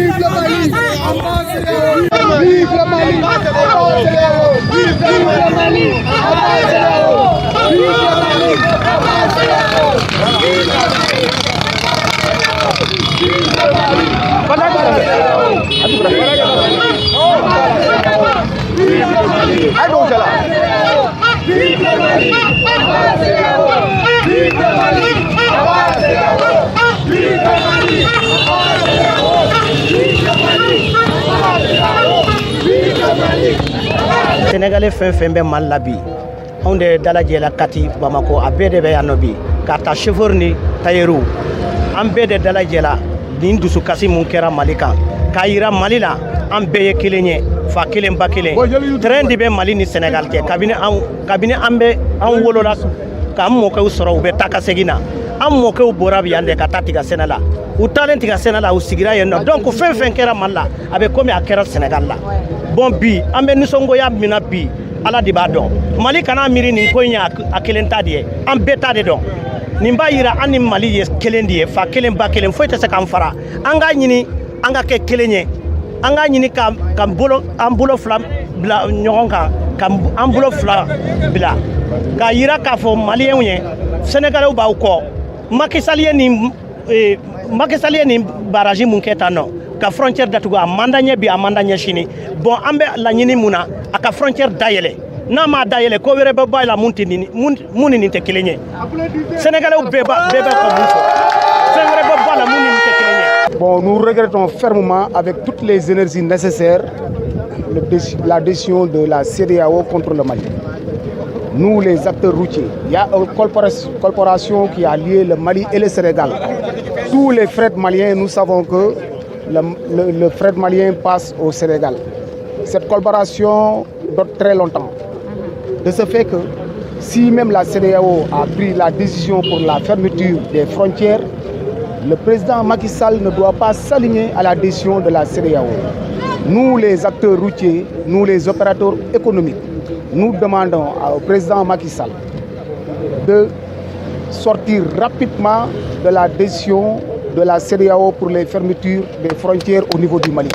Vive le Mali! Vive le Mali! Vive le Mali! Vive Sénégalais fɛn bɛ Mali la bi anw de dalajɛla Kati Bamako a bɛɛ de bɛ yan nɔ bi k'a ta chauffeur ni tailleur an bɛɛ de dalajɛla nin dusukasi mun kɛra Mali kan k'a yira Mali la an bɛɛ ye kelen ye fa kelen ba kelen train de bɛ Mali ni Sénégal cɛ kabini an bɛ an wolola k'an mɔkɛw sɔrɔ u bɛ taa ka segin na an mɔkɛw bɔra bi yan de ka taa tiga sɛnɛ la u taalen tiga sɛnɛ la u sigira yen nɔ donc fɛn kɛra Mali la a bɛ komi a kɛra Sénégal la bon bi an bɛ nisɔngoya min na bi Ala de b'a dɔn Mali kana miiri nin ko in ye a kelen ta de ye an bɛɛ ta de dɔn nin b'a yira an ni Mali ye kelen de ye fa kelen ba kelen foyi tɛ se k'an fara an k'a ɲini an ka kɛ kelen ye an k'a ɲini k'an bolo fila bila ɲɔgɔn kan k'an bolo fila bila k'a yira k'a fɔ maliyɛnw ye Sénégalais b'aw kɔ Macky Sall ye nin baraji mun kɛ tan nɔ ka frontière datugu a man d'an ye bi a man d'an ye sini bon an bɛ laɲini mun na a ka frontière dayɛlɛ n'a m'a dayɛlɛ ko wɛrɛ bɛ bɔ a la mun ni nin tɛ kelen ye Sénégalais bɛɛ bɛ ka mun fɔ fɛn wɛrɛ bɛ bɔ a la mun ni nin tɛ kelen ye. Bon, nous regrettons fermement avec toutes les énergies nécessaires la décision de la CEDEAO contre le Mali. Nous, les acteurs routiers, il y a une corporation qui a lié le Mali et le Sénégal. Tous les frais maliens, nous savons que le fret malien passe au Sénégal. Cette collaboration dure très longtemps. De ce fait que si même la CEDEAO a pris la décision pour la fermeture des frontières, le président Macky Sall ne doit pas s'aligner à la décision de la CEDEAO. Nous, les acteurs routiers, nous, les opérateurs économiques, nous demandons au président Macky Sall de sortir rapidement de la décision de la CEDEAO pour les fermetures des frontières au niveau du Mali.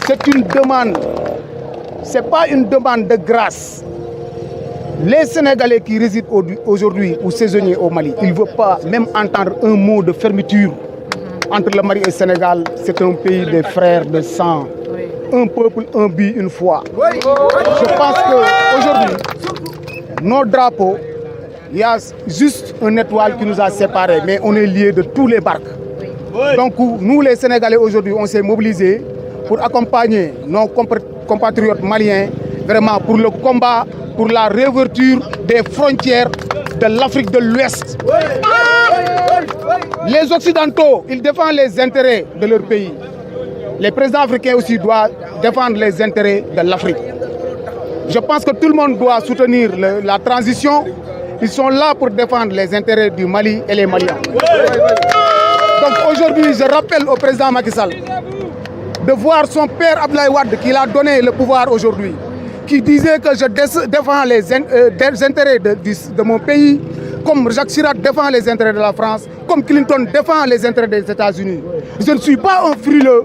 C'est une demande, ce n'est pas une demande de grâce. Les Sénégalais qui résident aujourd'hui ou saisonniers au Mali, ils ne veulent pas même entendre un mot de fermeture entre le Mali et le Sénégal. C'est un pays de frères, de sang. Un peuple, un but, une foi. Je pense qu'aujourd'hui, nos drapeaux, il y a juste une étoile qui nous a séparés, mais on est liés de tous les barques. Donc nous les Sénégalais aujourd'hui, on s'est mobilisés pour accompagner nos compatriotes maliens vraiment pour le combat, pour la réouverture des frontières de l'Afrique de l'Ouest. Les Occidentaux, ils défendent les intérêts de leur pays. Les présidents africains aussi doivent défendre les intérêts de l'Afrique. Je pense que tout le monde doit soutenir la transition. Ils sont là pour défendre les intérêts du Mali et les Maliens. Donc aujourd'hui, je rappelle au président Macky Sall de voir son père Abdoulaye Wade qui l'a donné le pouvoir aujourd'hui, qui disait que je défends les intérêts de mon pays, comme Jacques Chirac défend les intérêts de la France, comme Clinton défend les intérêts des États-Unis. Je ne suis pas un frileux.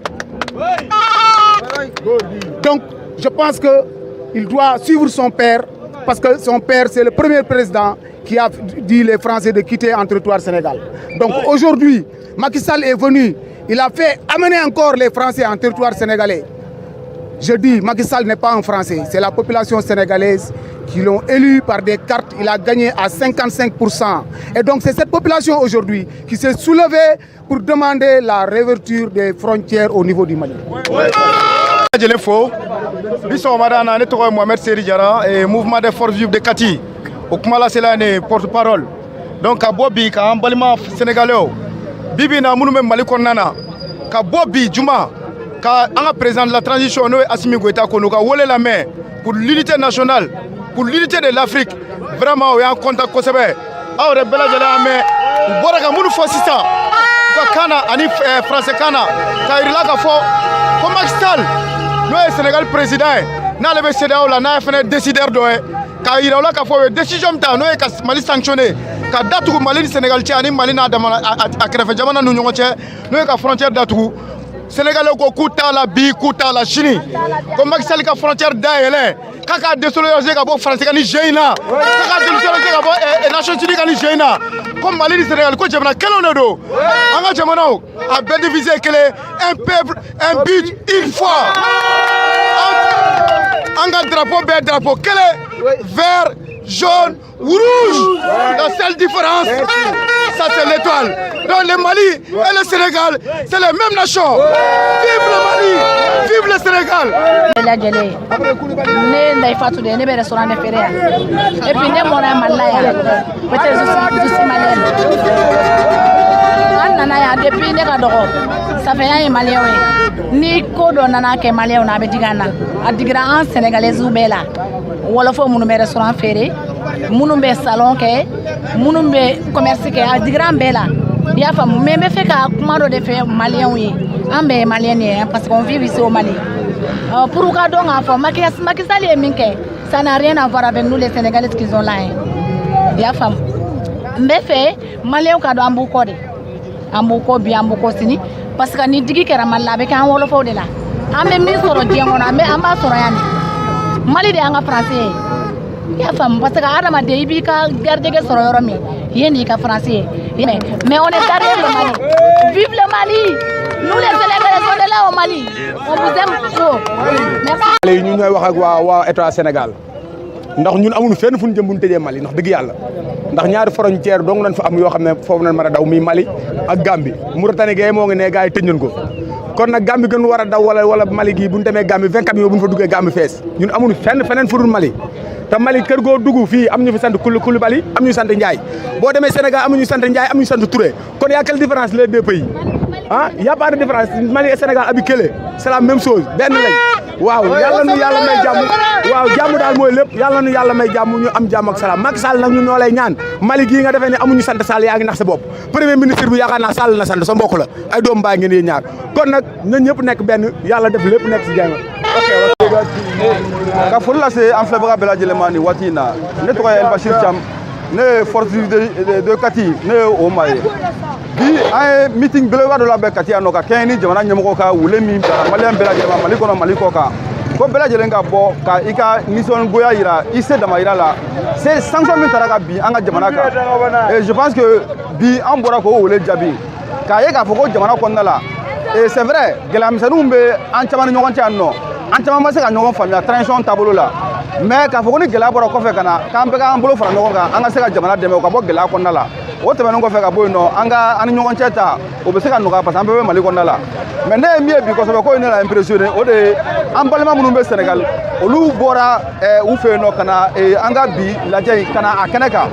Donc je pense qu'il doit suivre son père, parce que son père, c'est le premier président qui a dit les Français de quitter un territoire Sénégal. Donc aujourd'hui, Macky Sall est venu, il a fait amener encore les Français en territoire sénégalais. Je dis, Macky Sall n'est pas un Français, c'est la population sénégalaise qui l'ont élu par des cartes, il a gagné à 55%. Et donc c'est cette population aujourd'hui qui s'est soulevée pour demander la réouverture des frontières au niveau du Mali. Mohamed Seri Diarra et mouvement des forces vives de Kati. Au Kumala c'est là porte-parole. Donc à Bobi, quand un balima sénégalais, Bibi na mounou même Mali Konana, quand Bobi Juma, quand un président de la transition, nous Assimi Goïta Konoka, volé la main pour l'unité nationale, pour l'unité de l'Afrique. Vraiment, on est en contact avec Kosobe. Ah, on est bella de la main. On boit la mounou fascista. Kana, ani français Kana, quand il a fait, comme Maxtal. Nous, le Sénégal président, nous avons CEDEAO, nous avons décidé de quand il a fait une décision, nous avons Mali sanctionné. Quand Datou Mali Sénégal, nous avons Mali à Krefedjamana, nous avons la frontière Datou. Sénégalais ko kuta la bi kuta la Chine ko Macky Sall ka frontière daele kaka désolidariser ka bo France ka ni jeina kaka désolidariser ka bo Nations Unies ka ni jeina ko Mali ni Sénégal ko jamana kelo ne do anga jamana a bien divisé un peuple un but une foi anga drapeau quel vert jaune rouge la seule différence ça c'est l'étoile. Donc le Mali et le Sénégal, c'est les mêmes nations. Vive le Mali, vive le Sénégal. Et puis ne mona malaya. Peut-être je suis malienne. Nana depuis ne ka dogo. Ça fait un malien ni ko do nana ke malien na be digana. Adigra en sénégalaise ou bela. Wala fo munu be restaurant ferré. Munu be salon ke. Munu be commerce ke adigra bela. Ya femme mais me fait ka kuma do de fait malien oui. Ambe malien parce qu'on vit ici au Mali. Pour ka donc enfant Macky Sall est minke. Ça n'a rien à voir avec nous les Sénégalais qu'ils ont là. Ya femme. Me fait malien ka do ambuko de. Ambuko bi ambuko sini parce que ni digi kera malla be kan wolo fo de la. Ambe mi soro diengo na me amba soro yani. Mali de anga français. Ya femme parce que adama de ibi ka garde ke soro yoro mi. Yeni ka français. Mais on est derrière le Mali. Vive le Mali. Nous les Sénégalais on est là au Mali. On vous aime trop. Merci. Ñu ñoy wax ak wa état Sénégal. Ndax ñun amuñu fenn fuñu jëm buñu tejé Mali ndax dëgg Yalla. Ndax ñaari frontière dong lañ fa am yo xamné fofu nañ mëna daw mi Mali ak Gambie. Mauritanie gay mo ngi né gaay tejj nañ ko. Kon nak Gambie gën wara daw wala Mali gi buñu démé Gambie 20 camions buñu fa duggé Gambie fess. Ñun amuñu fenn fudul Mali. Ta Mali kër go duggu fi am ñu fi sant Koulibaly am ñu sant Ndiaye. Bo démé Sénégal amuñu sant Ndiaye amuñu sant Touré. Kon y a quelle différence les deux pays? Hein? Y a pas de différence. Mali et Sénégal abi kelé. C'est la même chose. Ben lañ. Waaw yalla nu yalla may jamm. Waaw jamm dal moy lepp. Yalla nu yalla may jamm ñu am jamm ak salam. Macky Sall nak ñu ñolay ñaan. Mali gi nga défé ni amuñu sant Sall yaangi nax sa bop. Premier ministre bi yaaka na Sall na sant sa mbokk la. Ay doom baay ngeen yi ñaar. Kon nak ñun ñëpp nek ben yalla def lepp nek ci jàng. OK. Ka folla se en febra bela jelemani watina. Ne to El Bashir Cham ne forte de Kati ne o maye. Bi ay meeting belewa de la Kati anoka keni jamana nyamoko ka wule mi Malien bela jelema Mali kono Mali koka. Ko bela jelenga bo ka ika mission goya ira isse dama ira la. C'est sanction min taraka bi anga jamana ka. Et je pense que bi an bora ko wule jabi. Ka ye ka foko jamana konna la. Et c'est vrai, gelamsanu be an chamana nyogon channo. An chama ma se ka nyogon famia transition tabolo la. Mais ka foko ni gela bora ko fe kana kan be ka an bolo fara nyogon ka anga se ka jamana deme ko bo gela konna la. O tɛmɛnen kɔfɛ ka bɔ yen nɔ an ka ani ɲɔgɔn cɛ ta o bɛ se ka nɔgɔya parce que an bɛɛ bɛ Mali kɔnɔna la mais ne ye min ye bi kosɛbɛ ko in ne la impressionné o de ye an balima minnu bɛ Sénégal olu bɔra u fɛ yen nɔ ka na an ka bi lajɛ in ka na a kɛnɛ kan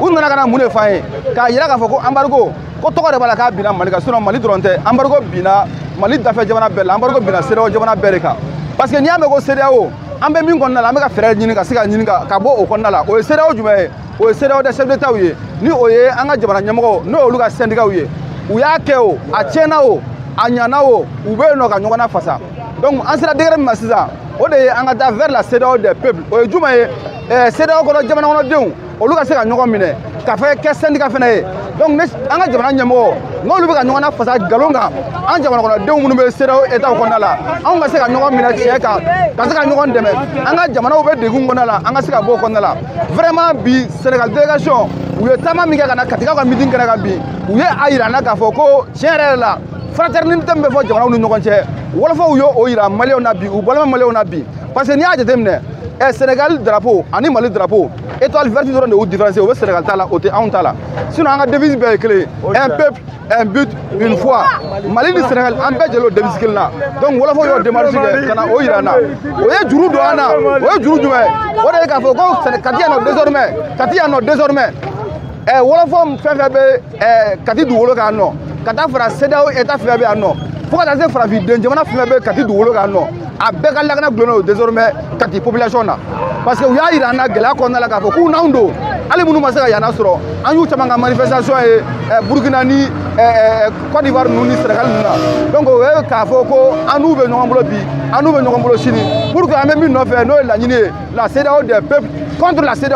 u nana ka na mun de f'an ye k'a yira k'a fɔ ko embargo ko tɔgɔ de b'a la k'a binna Mali kan sinon Mali dɔrɔn tɛ embargo binna Mali dafɛ jamana bɛɛ la embargo binna CEDEAO jamana bɛɛ de kan parce que n'i y'a mɛn ko CEDEAO an bɛ min kɔnɔna la an bɛ ka fɛɛrɛ ɲini ka se ka ɲini ka bɔ o kɔnɔna la o ye CEDEAO jumɛn ye o ye CEDEAO des chefs d'État ye ni o ye an ka jamana ɲɛmɔgɔ n'o y'olu ka syndicat ye u y'a kɛ o a tiɲɛna o a ɲana o u bɛ yen nɔ ka ɲɔgɔn na fasa donc an sera degré min ma sisan o de ye an ka taa vers la CEDEAO des peuples o ye jumɛn ye CEDEAO kɔnɔ jamana kɔnɔdenw olu ka se ka ɲɔgɔn minɛ ka fɛ kɛ syndicat fɛnɛ ye donc an ka jamana ɲɛmɔgɔ n'olu bɛ ka ɲɔgɔn na fasa nkalon kan an jamana kɔnɔdenw minnu bɛ CEDEAO État kɔnɔna la anw ka se ka ɲɔgɔn minɛ tiɲɛ kan ka se ka ɲɔgɔn dɛmɛ an ka jamanaw bɛ degun kɔnɔna la an ka se ka bɔ o kɔnɔna la vraiment bi Sénégal délégation u ye taama min kɛ ka na Katikaw ka meeting kɛnɛ kan bi u ye a yira an na k'a fɔ ko tiɲɛ yɛrɛ la fraternité min bɛ fɔ jamanaw ni ɲɔgɔn cɛ wolofaw y'o yira maliyɛnw na bi u balima maliyɛnw na bi parce que n'i y'a jateminɛ Sénégal drapeau ani Mali drapeau étoile verte dɔrɔn de y'u différencier o bɛ Sénégal ta la o tɛ anw ta la sinon an ka devise bɛɛ ye kelen ye un peuple un but une foi Mali ni Sénégal an bɛɛ jɛlen o devise kelen na donc wolofaw y'o démarche kɛ ka na o yira an na o ye juru don an na o ye juru jumɛn o de ye k'a fɔ ko Kati yan nɔ désormais Kati yan nɔ désormais wolofaw fɛn fɛn bɛ Kati dugukolo kan nɔ ka taa fara CEDEAO État fɛn fɛn bɛ yan nɔ fo ka taa se farafin jamana fɛn fɛn bɛ Kati dugukolo kan nɔ a bɛɛ ka lakana gulonnen don désormais Kati population na parce que u y'a yira an na gɛlɛya kɔnɔna la k'a fɔ k'u n'anw don hali minnu ma se ka yan sɔrɔ an y'u caman ka manifestation ye Burkina ni Côte d'Ivoire ninnu ni Sénégal ninnu na donc o ye k'a fɔ ko an n'u bɛ ɲɔgɔn bolo bi an n'u bɛ ɲɔgɔn bolo sini pour que an bɛ min nɔfɛ n'o ye laɲini ye la CEDEAO des peuples contre la CEDEAO